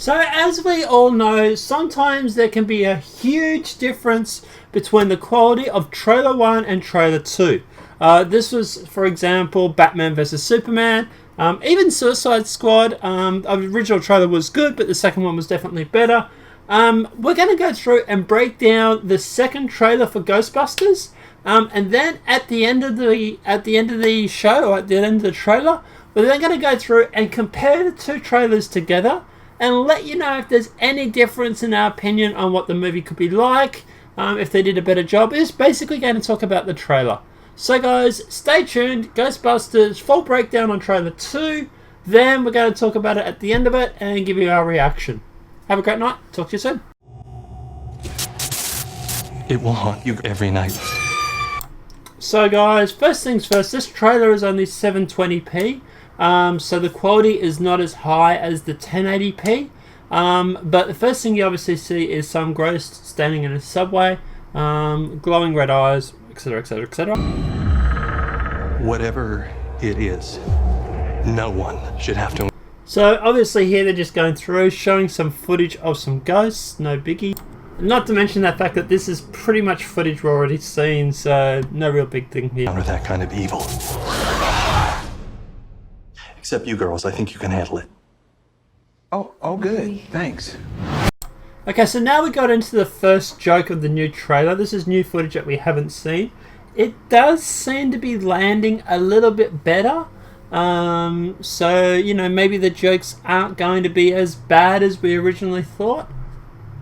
So as we all know, sometimes there can be a huge difference between the quality of trailer 1 and trailer 2. This was, for example, Batman vs Superman, even Suicide Squad. The original trailer was good, but the second one was definitely better. We're going to go through and break down the second trailer for Ghostbusters, and then at the end of the show, or at the end of the trailer, we're then going to go through and compare the two trailers together and let you know if there's any difference in our opinion on what the movie could be like, if they did a better job. It's basically going to talk about the trailer. So guys, stay tuned. Ghostbusters full breakdown on trailer 2. Then we're going to talk about it at the end of it and give you our reaction. Have a great night. Talk to you soon. It will haunt you every night. So guys, first things first, this trailer is only 720p. So the quality is not as high as the 1080p. But the first thing you obviously see is some ghost standing in a subway, glowing red eyes, etc, etc, etc. Whatever it is, no one should have to. So obviously here they're just going through, showing some footage of some ghosts, no biggie. Not to mention the fact that this is pretty much footage we've already seen, so no real big thing here. Counter that kind of evil. Except you girls, I think you can handle it. Oh, good. Thanks. Okay, so now we got into the first joke of the new trailer. This is new footage that we haven't seen. It does seem to be landing a little bit better. So, you know, maybe the jokes aren't going to be as bad as we originally thought.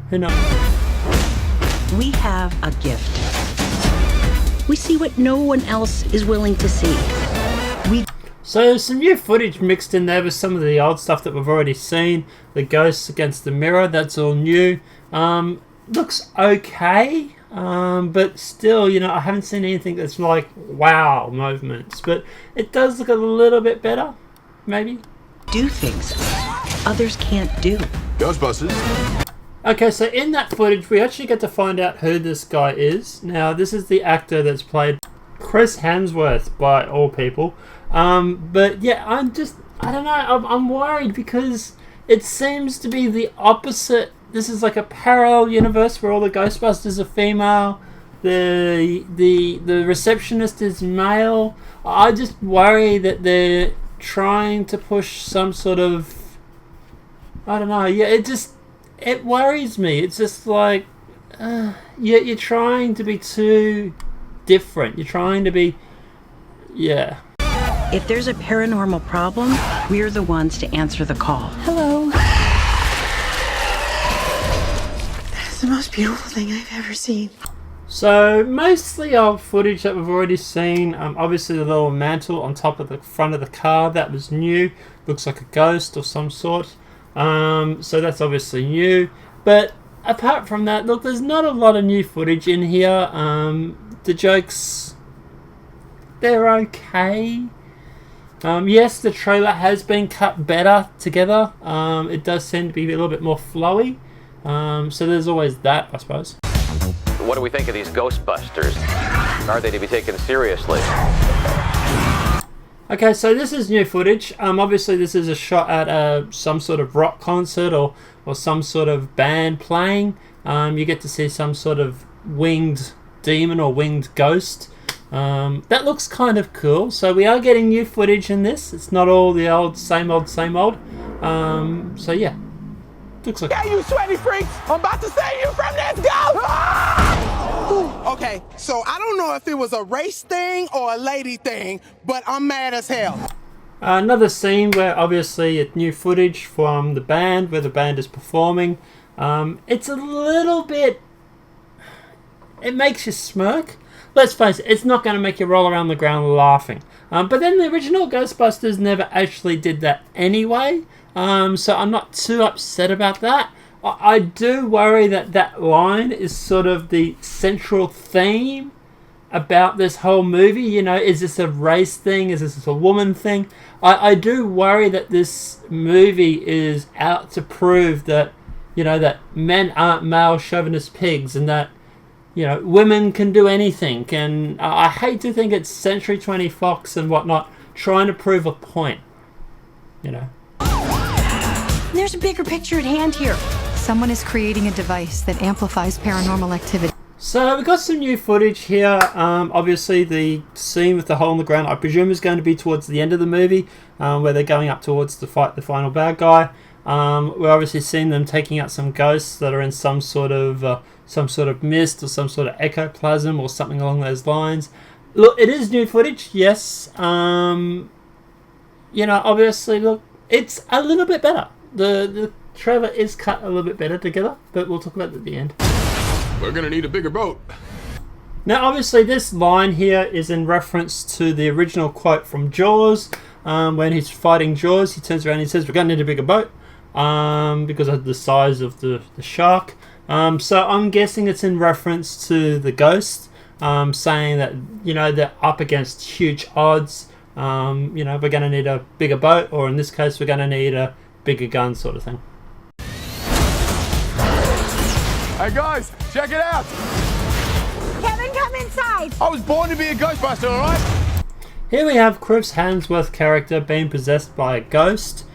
Who knows? We have a gift. We see what no one else is willing to see. So some new footage mixed in there with some of the old stuff that we've already seen. The ghosts against the mirror, that's all new. Looks okay, but still, you know, I haven't seen anything that's like wow movements. But it does look a little bit better, maybe. Do things others can't do. Ghostbusters. Okay, so in that footage, we actually get to find out who this guy is. Now, this is the actor that's played Chris Hemsworth, by all people. But yeah, I don't know, I'm worried because it seems to be the opposite. This is like a parallel universe where all the Ghostbusters are female, the receptionist is male. I just worry that they're trying to push some sort of, I don't know, yeah, it worries me. It's just like, you're trying to be too different. You're trying to be, yeah. If there's a paranormal problem, we're the ones to answer the call. Hello. That's the most beautiful thing I've ever seen. So mostly old footage that we've already seen. Obviously the little mantle on top of the front of the car, that was new. Looks like a ghost of some sort. So that's obviously new. But apart from that, look, there's not a lot of new footage in here. The jokes, they're okay. Yes, the trailer has been cut better together. It does seem to be a little bit more flowy. So there's always that, I suppose. What do we think of these Ghostbusters? Are they to be taken seriously? Okay, so this is new footage. Obviously this is a shot at some sort of rock concert or some sort of band playing. You get to see some sort of winged demon or winged ghost. That looks kind of cool. So we are getting new footage in this. It's not all the old, same old, same old. So yeah, looks like. Yeah, you sweaty freaks! I'm about to save you from this ghost! Ah! Okay, so I don't know if it was a race thing or a lady thing, but I'm mad as hell. Another scene where obviously it's new footage from the band, where the band is performing. It's a little bit. It makes you smirk. Let's face it, it's not going to make you roll around the ground laughing. But then the original Ghostbusters never actually did that anyway. So I'm not too upset about that. I do worry that that line is sort of the central theme about this whole movie. You know, is this a race thing? Is this a woman thing? I do worry that this movie is out to prove that, you know, that men aren't male chauvinist pigs and that, you know, women can do anything. And I hate to think it's Century 20 Fox and whatnot trying to prove a point, you know. There's There's a bigger picture at hand here. Someone is creating a device that amplifies paranormal activity. So we got some new footage here. Obviously the scene with the hole in the ground, I presume, is going to be towards the end of the movie, where they're going up towards to fight the final bad guy. We're obviously seeing them taking out some ghosts that are in some sort of mist or some sort of ectoplasm or something along those lines. Look, it is new footage, yes. Obviously, look, it's a little bit better. The trailer is cut a little bit better together, but we'll talk about it at the end. We're gonna need a bigger boat. Now, obviously, this line here is in reference to the original quote from Jaws. When he's fighting Jaws, he turns around and he says, "We're going to need a bigger boat," because of the size of the shark. So I'm guessing it's in reference to the ghost, saying that, they're up against huge odds. We're going to need a bigger boat, or in this case, we're going to need a bigger gun, sort of thing. Hey guys, check it out. Kevin, come inside. I was born to be a Ghostbuster, all right? Here we have Chris Hemsworth's character being possessed by a ghost.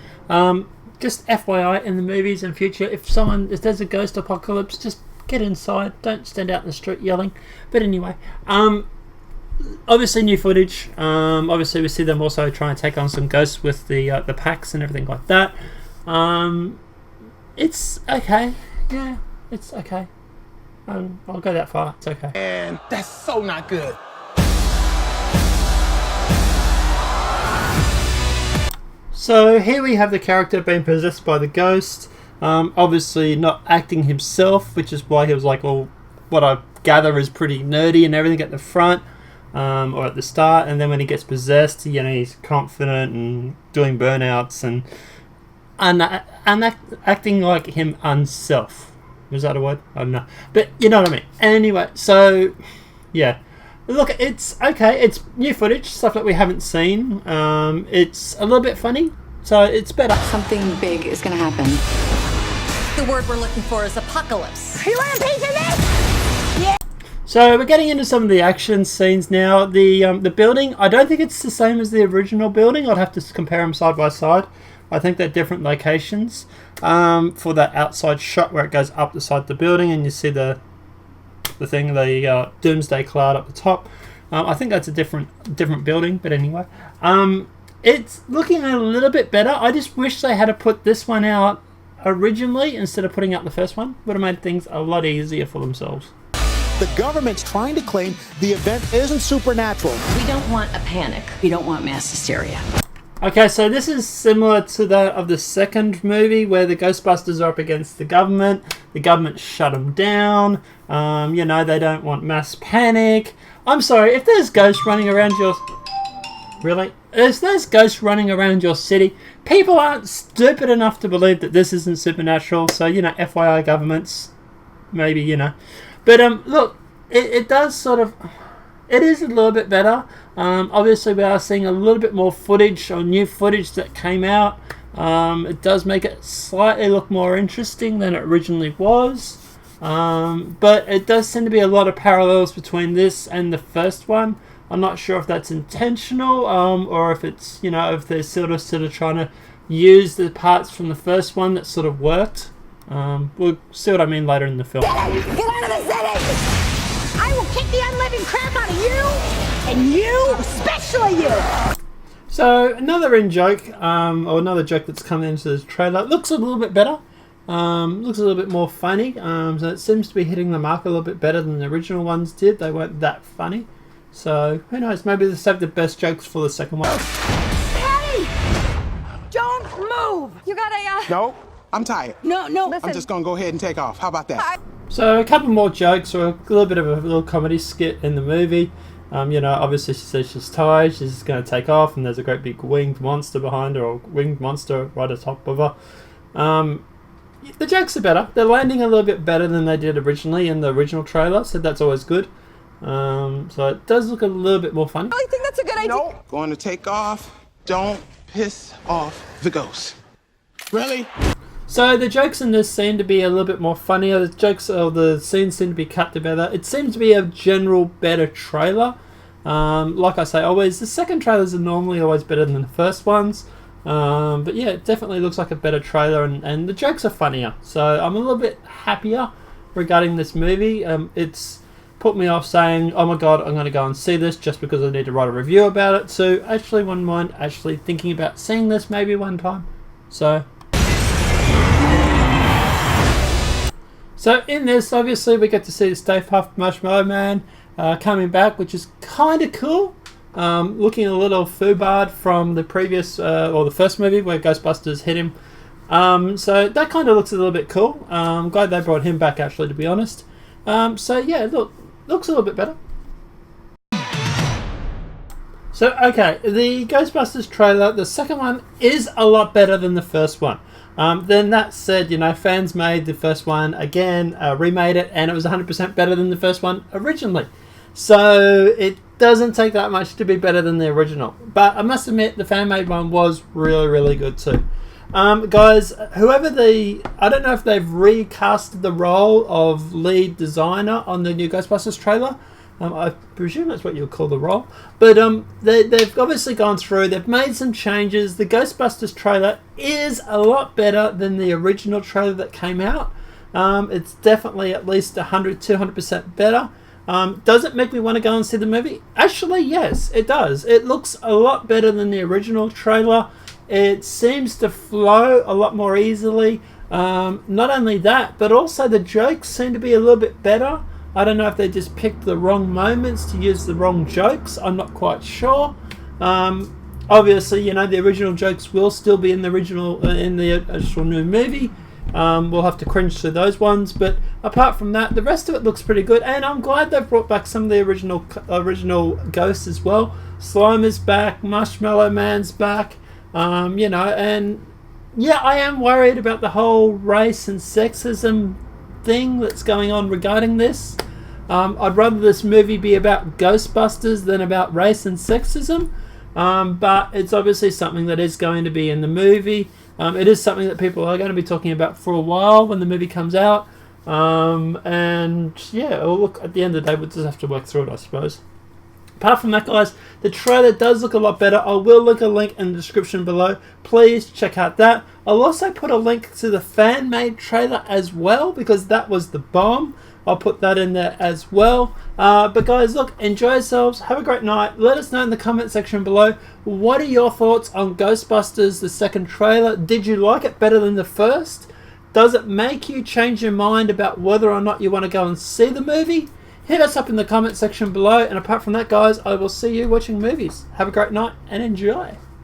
Just FYI, in the movies in future, if there's a ghost apocalypse, just get inside. Don't stand out in the street yelling. But anyway, obviously new footage. Obviously we see them also try and take on some ghosts with the packs and everything like that. It's okay. Yeah, it's okay. I'll go that far. It's okay. And that's so not good. So here we have the character being possessed by the ghost. Obviously not acting himself, which is why he was like, well, what I gather is pretty nerdy and everything at the front, or at the start, and then when he gets possessed, he's confident and doing burnouts and acting like him unself. Was that a word? I don't know. But you know what I mean. Anyway, so yeah. Look, it's okay. It's new footage, stuff that we haven't seen. It's a little bit funny, so it's better. Something big is going to happen. The word we're looking for is apocalypse. You want a piece of this? Yeah. So we're getting into some of the action scenes now. The building, I don't think it's the same as the original building. I'd have to compare them side by side. I think they're different locations. For that outside shot where it goes up the side of the building and you see the Doomsday Cloud up the top. I think that's a different building, but anyway. It's looking a little bit better. I just wish they had to put this one out originally instead of putting out the first one. Would have made things a lot easier for themselves. The government's trying to claim the event isn't supernatural. We don't want a panic. We don't want mass hysteria. Okay, so this is similar to that of the second movie where the Ghostbusters are up against the government. The government shut them down. They don't want mass panic. I'm sorry, if there's ghosts running around your... Really? If there's ghosts running around your city, people aren't stupid enough to believe that this isn't supernatural. So, FYI governments, maybe, But, look, it does sort of... It is a little bit better. Obviously, we are seeing a little bit more footage or new footage that came out. It does make it slightly look more interesting than it originally was. But it does seem to be a lot of parallels between this and the first one. I'm not sure if that's intentional or if it's, if they're sort of trying to use the parts from the first one that sort of worked. We'll see what I mean later in the film. Get out of the city! I will kick the unliving crap out of you, and you, especially you. So another joke that's coming into the trailer looks a little bit better. Looks a little bit more funny. So it seems to be hitting the mark a little bit better than the original ones did. They weren't that funny. So who knows? Maybe they saved the best jokes for the second one. Hey, don't move. You got a No, I'm tired. No. Listen. I'm just gonna go ahead and take off. How about that? So a couple more jokes or a little bit of a little comedy skit in the movie. Obviously she says she's tired, she's going to take off, and there's a great big winged monster behind her, or winged monster right atop of her. The jokes are better. They're landing a little bit better than they did originally in the original trailer, so that's always good. So it does look a little bit more funny. I think that's a good idea. No, going to take off. Don't piss off the ghost. Really? So the jokes in this seem to be a little bit more funnier. The scenes seem to be cut together. It seems to be a general better trailer. Like I say, always the second trailers are normally always better than the first ones. But yeah, it definitely looks like a better trailer, and the jokes are funnier. So I'm a little bit happier regarding this movie. It's put me off saying, oh my god, I'm going to go and see this just because I need to write a review about it. So actually wouldn't mind actually thinking about seeing this maybe one time. So in this, obviously, we get to see the Stay Puft Marshmallow Man coming back, which is kind of cool. Looking a little foobarred from the previous, or the first movie where Ghostbusters hit him. So that kind of looks a little bit cool. I'm glad they brought him back, actually, to be honest. So yeah, looks a little bit better. So, okay, the Ghostbusters trailer, the second one is a lot better than the first one. Then that said, you know, fans made the first one again, remade it, and it was 100% better than the first one originally. So it doesn't take that much to be better than the original. But I must admit, the fan-made one was really, really good too. Guys, I don't know if they've recast the role of lead designer on the new Ghostbusters trailer. I presume that's what you'll call the role. But they've obviously gone through, they've made some changes. The Ghostbusters trailer is a lot better than the original trailer that came out. It's definitely at least 200% better. Does it make me want to go and see the movie? Actually, yes, it does. It looks a lot better than the original trailer. It seems to flow a lot more easily. Not only that, but also the jokes seem to be a little bit better. I don't know if they just picked the wrong moments to use the wrong jokes. I'm not quite sure. Obviously, you know, the original jokes will still be in the actual new movie. We'll have to cringe through those ones, but apart from that, the rest of it looks pretty good, and I'm glad they've brought back some of the original ghosts as well. Slime is back, Marshmallow Man's back, you know, and yeah, I am worried about the whole race and sexism thing that's going on regarding this. I'd rather this movie be about Ghostbusters than about race and sexism, but it's obviously something that is going to be in the movie. It is something that people are going to be talking about for a while when the movie comes out. And yeah, look, at the end of the day, we'll just have to work through it, I suppose. Apart from that, guys, the trailer does look a lot better. I will link a link in the description below. Please check out that. I'll also put a link to the fan-made trailer as well, because that was the bomb. I'll put that in there as well. But guys, look, enjoy yourselves. Have a great night. Let us know in the comment section below. What are your thoughts on Ghostbusters, the second trailer? Did you like it better than the first? Does it make you change your mind about whether or not you want to go and see the movie? Hit us up in the comment section below. And apart from that, guys, I will see you watching movies. Have a great night and enjoy.